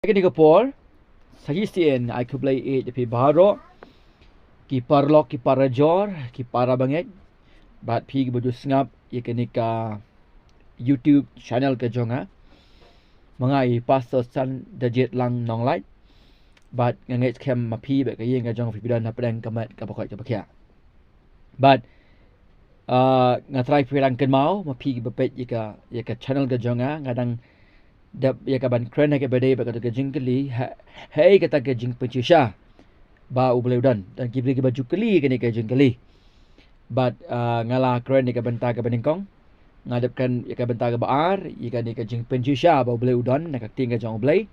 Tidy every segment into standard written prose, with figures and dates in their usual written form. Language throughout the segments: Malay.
Kini kapor, sajistian ay kublay pi baro, ki parlok ki parajor, ki para banget, bat pi ki baju sngap, kini ka YouTube channel ke jonga, mengai pastor san dajet lang nong light, bat nganget kem mapi bat kayeng ka jong fibidan napdang kamat kapakot kapakia. Bat ngatrai pirang ken mau mapi ki bepet ka channel ke jonga ngadang dap ya kaban kren ke bade ba kata jing keli hey kata ke jing pencisha ba u boleh dan kibri ke baju keli ke ni ke jing keli but ngala kren ni ke benta ke beningkong ngadapkan ya ke benta ke baar ya ke ni ke jing pencisha ba u boleh udan nak tinggal jong boleh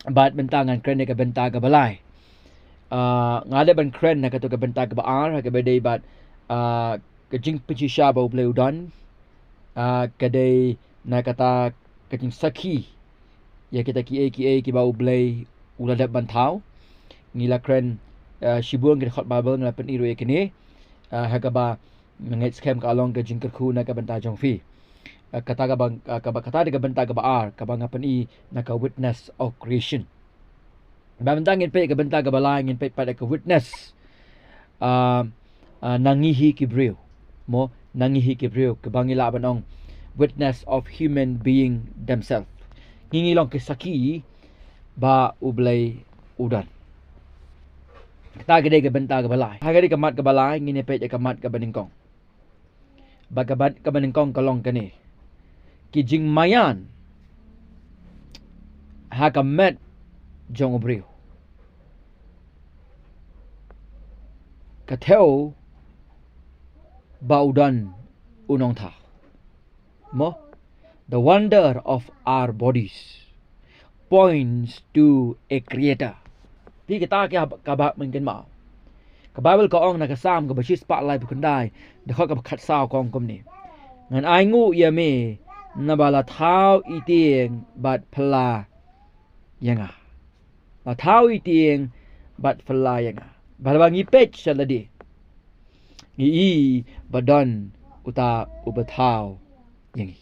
but benta ngan kren ni ke benta ke balai ngadap ban kren nak ke benta ke baar ke bade but ke jing pencisha ba u boleh udan kedai nak kata kecing saki ya kita ki bau blay uladap bantau ngila kren shibuang ke khot babel ngala pen iru ekini hagaba ngait scam ka along ke jingker khu na ka banta jong fi kata ka bang kata de ka banta ka baar ka bang pen i na ka witness of creation ba banta ngin pe ka banta ka balai ngin pe pada ka witness nangihi kibreu mo nangihi kibreu ka bangila banong witness of human being themselves. Ngingi long kisaki ba ublay udan. Kita gede ke benta ke balai. Hagari ke mat ke balai ngini pe ke mat ke beningkong. Ba ke beningkong kalong kene. Ki jing mayan ha ka met jong obriu. Ka theo ba udan unong tha. Mo, the wonder of our bodies points to a creator. Pi kita kya kabak mungkin mau. Ka Bible ka ong nakasam ka bashis pa lai bukundai de kha ka khat saw kong kom ni. Ngan ai ngu ya me na bala thau itieng bat phla yanga. La thau itieng bat phla yanga. Bala ngi pech saladi. Ngi badan uta ubathau yang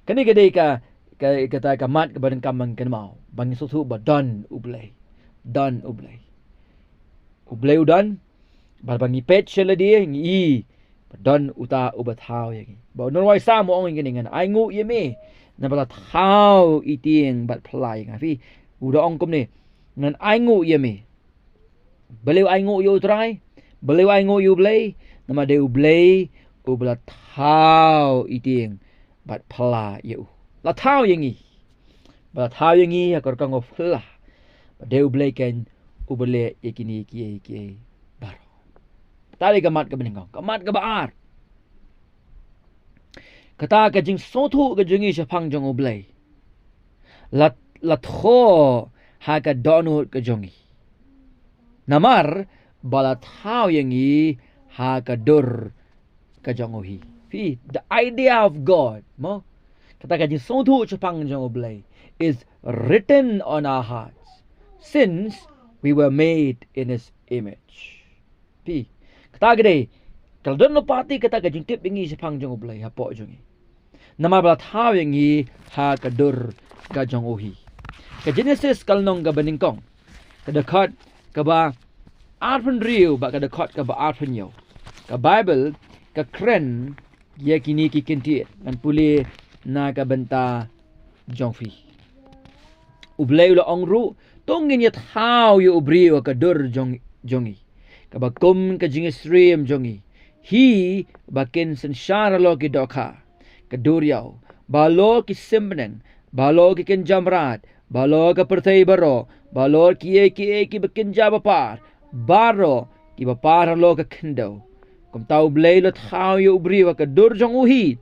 kani gede ka kata ka mat ke badan kamang kan mau bang susu badan ublay udan bal bangi pet sela dia ngi badan uta ubathau yang ba norway sa mo ong ngin ngan ai ngu ye me na bala thau itieng bat phlai nga fi uda ong kom ni ngan ai ngu ye me beliau ai ngu yo trai beliau ai ngu yo blay nama de ublay ubla thau itieng bat phala yu la thau yangi ba thau yangi akor kang of phala deu bleken ubele yakini ki baro tali gamat ka beningkong gamat ka baar kata ka jing sotu ka jingi sapang jong ublay la tho ha ka donut ka jongi namar bala thau yangi ha ka dur ka jongohi the idea of God mo kata ka jing sotu sapang jong ublay is written on our hearts since we were made in his image kata gede kalau don no pati kata ka jing tip ingi sapang jong ublay ha po jongi nama bala thau yangi ha ka dur ka jongohi ka Genesis kalnong ka beningkong ka dekat ka ba arpun riu ba ka dekat ka ba arpun yo ka Bible ka kren ya kini ki kinti nan puli na ka benta jongfi ublay lo ongru tongin yat how yu ubri ka dur jongi ka bakum ka jing stream jongi hi bakin sanshara lo ki dokha ka duryaw balo ki simneng balo ki kin jamrat balo ka pertay baro balo ki bakin jabapar baro ki bapar lo ka kindaw kum tau blay lot how yu ubri ka dur jong uhi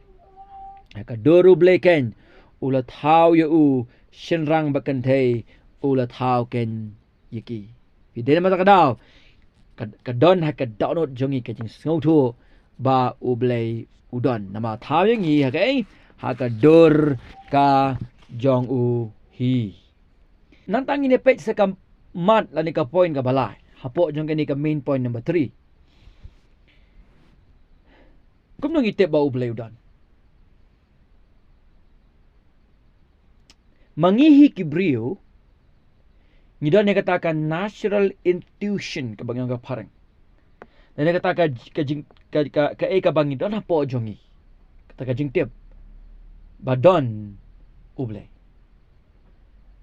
ka dur ublay ken ulat how yu shinrang bakantay ulat how ken yiki pide na mata kadaw kadon ha kadonot jongi ka jing sngotu ba ublay udon nama how yang hi ha kai ha ka dur ka jong u hi nantang ini page sa ka mat la ni ka point ka balai hapo jong ni ka main point number 3 kum nang itip ba ublay udon Mangihi kibriu, ngidan yang katakan natural intuition ke bang yang parang. Dan dia katakan ke eka bang ngidan apa jongi. Katakan jing tiap. Badon ublay.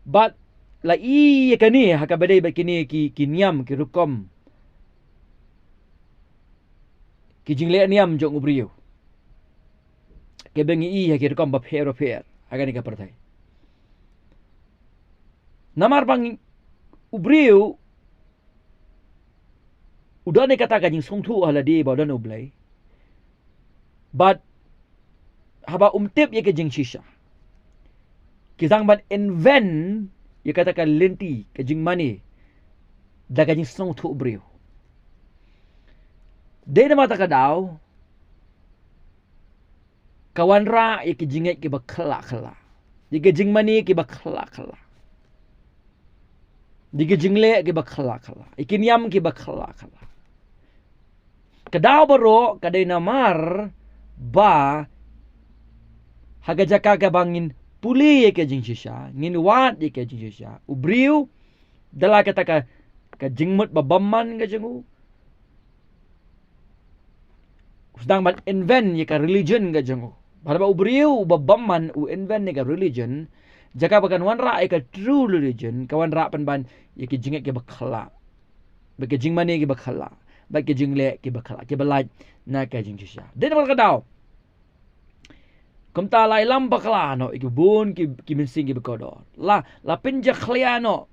But la iya kani hakabadai bakini ki niam ki rukom. Ki jingle niam jong ubriu. Ke bengi iya ki rukom ba per agani ka pertai. Namar bang ubriu udah ne katakan jing songtu haladi ba dan ublay. But haba umtip ye ke jing shisha. Kisang ban invent ye katakan lenti ke jing mani daga jing songtu ubriu. Dia nama tak kadau kawan ra ye ke jinget ke bakla. Ye ke jing mani ke bakla. Ye jingle ke bakla. Ikin yam ke bakla. Kadau baro kadai namar ba hagajaka ka bangin puli ye ke jing shisha, ngin wat ye ke jing shisha. Ubriu dala kata ka jingmut babamman ka jingu. Sedang ban invent ye ka religion ka jingu. Pada ubriu babamman u invent ye ka religion, jaka bakan wanra ye ka true religion, kawan ra ban ye ke jinget ke bakla. Ba ke jing mani ke bakla. Ba ke jingle ke bakla. Ke balaj na ka jing shisha. Dia nama kadau. Kumta lai lam bakla no ikubun ki minsing ki bekodor. La pinja khlia no.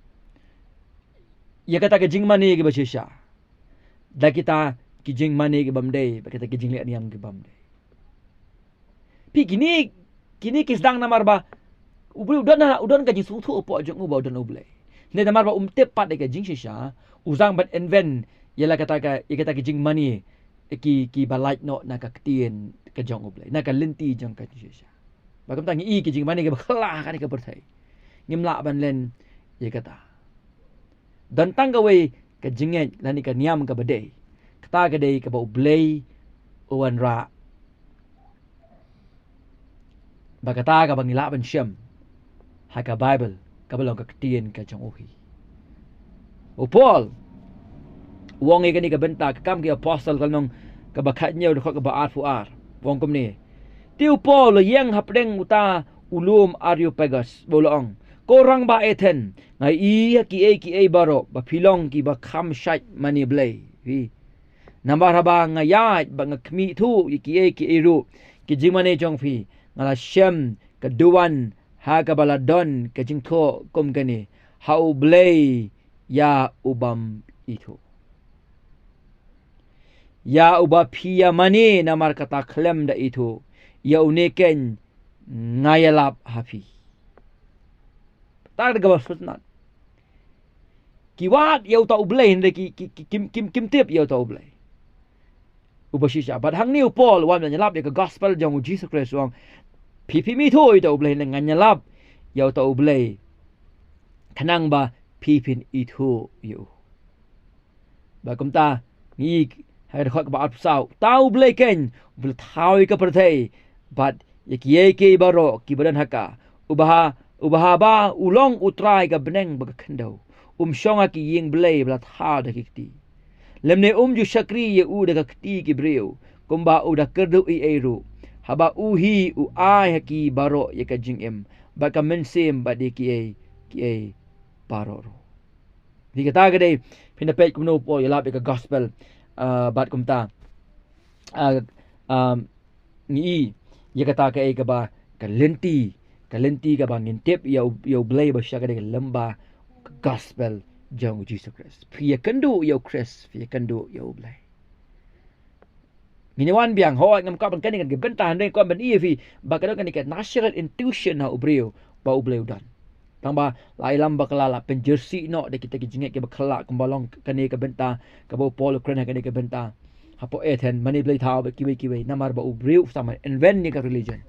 Ya kata ke jing mani ki bashisha. Da kita ki jing mani ki bamdei, ba kita ki jing le niam ki bamdei. Pi kini kisdang namar ba udan ka jing sungtu opo jong uba udan ublei. Ne namar ba umtep pat de ka jing shisha, uzang ban invent yala kata ki jing mani ki balaj no na ka ktien ke jong ublei na ka lenti jong ka shisha. Ba kam tangi ki jing mani ke bakla kan ka berthai. Ngimla ban len ye kata. Dan tanggawe ke jinget lani ka niam ka badai. Kata ka dei ka ba ublei uwan ra. Ba kata ka bangila ban syam. Ha ka Bible ka balong ka ktien ka jong uhi. O Paul wong ikani ka benta kam ki apostle kalnong ka bakatnya ka ba ar wong kom ni tiu Paul yang hapdeng uta ulum Areopagus bolong korang ba eten ngai ki e baro ba pilong ki ba kham shait mani blay vi nambar haba ngayat ba ngakmi tu ki e ru ki jimane jong fi ngala shem ka duan ha ka baladon ka jingtho kom gani hau blay ya ubam itu. Ya uba pia mani namar kata klem da itu. Ya uneken ngayalap hafi. Tak ada gabas fitnat. Kiwat ya uta ublay hindi kim tip ya uta ublay. Uba shisha. But hang ni Paul wan ngayalap ya ka gospel jang u Jesus Christ wang pipi mi to uta ublay ngayalap ya uta ublay. Kanang ba pipin itu yu. Bakum ta ni hay khok ba apsau tau bleken bul thau ka perthai but yeki baro ki badan haka ubaha ba ulong utrai ka beneng ba khando shonga ki ying blay bla tha da kiti lemne ju shakri ye u da kti ki breu kumba u da kerdu i eru haba hi u ai haki baro ye ka jingem ba ka mensem ba de ki e baro di kata gade pinapet kumno po yalap ka gospel bat kumta ni ya kata ka ba kalenti ka ba ngintip ya blay ba siya ka lamba gospel jong Jesus Christ pia kandu ya Christ pia kandu ya blay nginawan biang ho ngam ka bang kaning ka bentahan dai ko ban fi ba ka kan ka natural intuition ha ubreo ba ublay udan tang ba lai lamba kalala penjersi no de kita kijinget ke bakhala kumbalong kani ka benta ka bo polo krena kani ka benta hapo eten mani blay thaw ba kiwi namar ba ubriu sama invent ni ka religion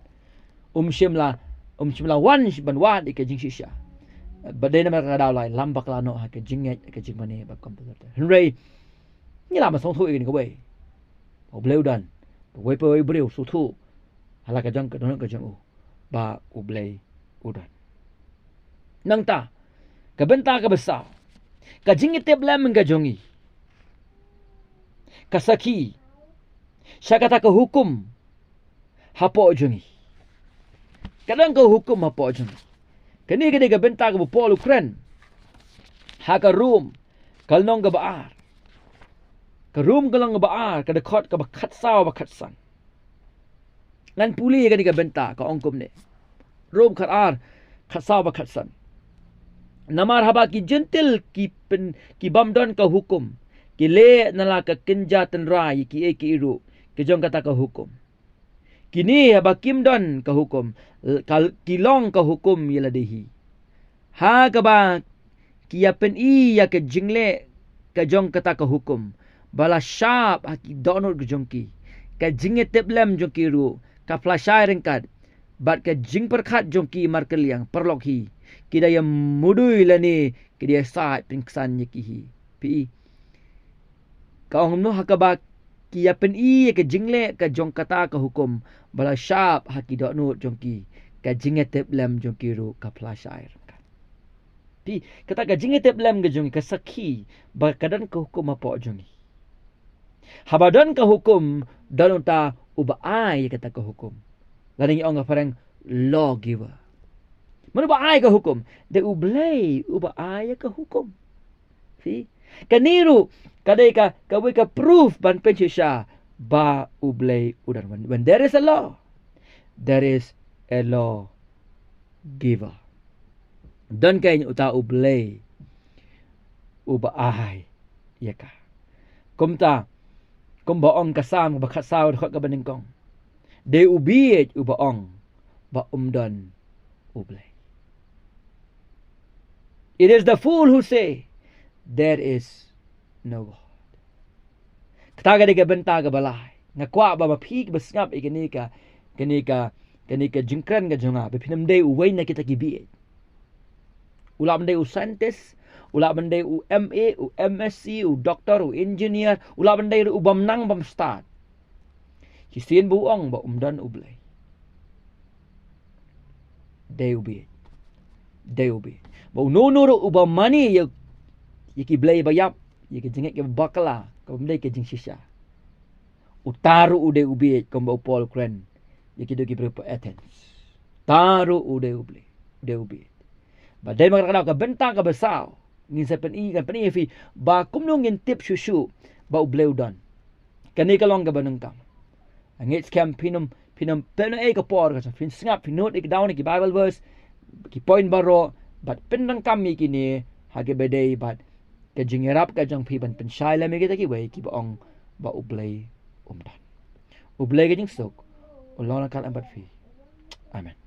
shimla wan ban wa de ka jing shisha badai namar ka daw lai lamba kala no ha ka jinget ka jingmani ba komputer henry ni la ma song thu ni ka we ublay udan we pa we ubriu su thu hala ka jang ka don ka jang ba ublay udan nang ta ka benta ka basa ka jingitep lam ka jongi ka saki siya kata ka hukum hapo jongi kadang ka hukum hapo jongi kani ka benta ka bupol ukren ha ka room kalnong ka baar ka room kalang ka baar ka dekot ka bakat saw bakat san ngan puli ka benta ka ongkom ne room kat ar kat saw bakat san namar haba ki gentle ki bamdon ka hukum ki le nala ka kenja tenrai ki iru ki jong kata ka hukum kini haba kimdon ka hukum ki long ka hukum yela dehi ha ka ba ki yapen ya ke jingle ka jong kata ka hukum bala sharp ha ki donor ka jong ki ka jinge teblem jong ki ru ka flashai ringkat bat ka jing perkhat jong ki markeliang perlok hi kidaya mudui lani kidaya saat pingsan ki pi ka ong no hakaba ki yapen ke jingle ka jong kata ka hukum bala sharp haki dok no jong ki ka jinge tep lem jong ki ru ka flashai pi kata ka jinge tep lem ka jong ka sakhi ba kadan ka hukum apa jong habadan ka hukum dan ta uba ai kata ka hukum lani ong parang lawgiver mana ba ai ka hukum de ublay uba ai ka hukum see kaniru kadai ka kawe ka proof ban pensya ba ublay udan when there is a law there is a law giver dan kay uta ublay uba ai ka kumta kumbaong kasam bakasaw ka baningkong de ubiyet ubaong ba umdan ublay. It is the fool who say, there is no God. Kataga di ka benta ka balay. Nga kwa ba mapig basngap ikanika jingkran ka junga. Bipinamday uway na kita kibiit. Ula manday u scientist, ula manday u MA, u MSc, u doctor, u engineer, ula manday u bamnang bamstad. Kisiin buong ba umdan ublay. Day ubiit. Ba ununuro uba mani yaki blay bayap yaki jingit ke bakala kamday ke jing shisha utaru ude ubiit kamba upol kren yaki dogi prepo Athens taru ude ubiit ba day makakalaw ka benta ka basaw ngin sa kan fi ba kumnong ngin tip shushu ba ublay udan kani kalong ka banang kam angit scam pinum peno ka por ka fin snap pinot ik down ki Bible verse ki point baro but pendang kami kini hage bedai but ka jingerap ka jang piban pensay lami kita ki way ki baong ba ublay umdan ublay ka jing sok ulong kal ambat fi amen.